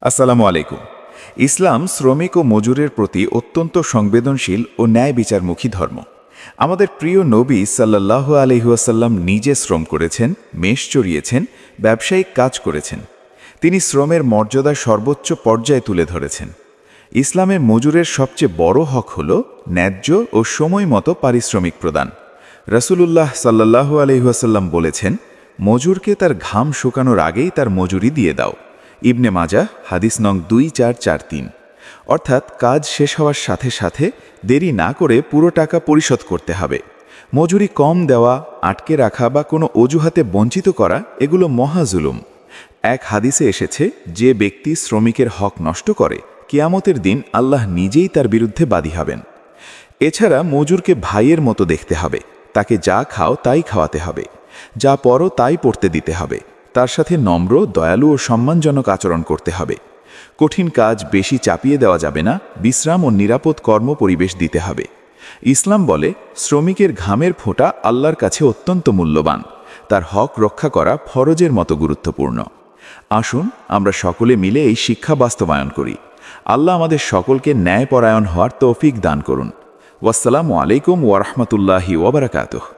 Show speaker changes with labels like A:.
A: আসসালামু আলাইকুম। ইসলাম শ্রমিক ও মজুরের প্রতি অত্যন্ত সংবেদনশীল ও ন্যায় বিচারমুখী ধর্ম। আমাদের প্রিয় নবী সাল্লাল্লাহু আলাইহি ওয়াসাল্লাম নিজে শ্রম করেছেন, মেষ চড়িয়েছেন, ব্যবসায়িক কাজ করেছেন। তিনি শ্রমের মর্যাদা সর্বোচ্চ পর্যায়ে তুলে ধরেছেন। ইসলামের মজুরের সবচেয়ে বড় হক হল ন্যায্য ও সময় মতো পারিশ্রমিক প্রদান। রাসূলুল্লাহ সাল্লাল্লাহু আলাইহি ওয়াসাল্লাম বলেছেন, মজুরকে তার ঘাম শুকানোর আগেই তার মজুরি দিয়ে দাও। ইবনে মাজাহ হাদিস নং 2443। অর্থাৎ কাজ শেষ হওয়ার সাথে সাথে দেরি না করে পুরো টাকা পরিশোধ করতে হবে। মজুরি কম দেওয়া, আটকে রাখা বা কোনো অজুহাতে বঞ্চিত করা এগুলো মহাজুলুম। এক হাদিসে এসেছে, যে ব্যক্তি শ্রমিকের হক নষ্ট করে কিয়ামতের দিন আল্লাহ নিজেই তার বিরুদ্ধে বাদী হবেন। এছাড়া মজুরকে ভাইয়ের মতো দেখতে হবে, তাকে যা খাও তাই খাওয়াতে হবে, যা পরো তাই পড়তে দিতে হবে, তার সাথে নম্র, দয়ালু ও সম্মানজনক আচরণ করতে হবে। কঠিন কাজ বেশি চাপিয়ে দেওয়া যাবে না, বিশ্রাম ও নিরাপদ কর্মপরিবেশ দিতে হবে। ইসলাম বলে, শ্রমিকের ঘামের ফোঁটা আল্লাহর কাছে অত্যন্ত মূল্যবান, তার হক রক্ষা করা ফরজের মতো গুরুত্বপূর্ণ। আসুন আমরা সকলে মিলে এই শিক্ষা বাস্তবায়ন করি। আল্লাহ আমাদের সকলকে ন্যায়পরায়ণ হওয়ার তৌফিক দান করুন। ওয়াসসালামু আলাইকুম ওয়া রাহমাতুল্লাহি ওয়া বারাকাতুহু।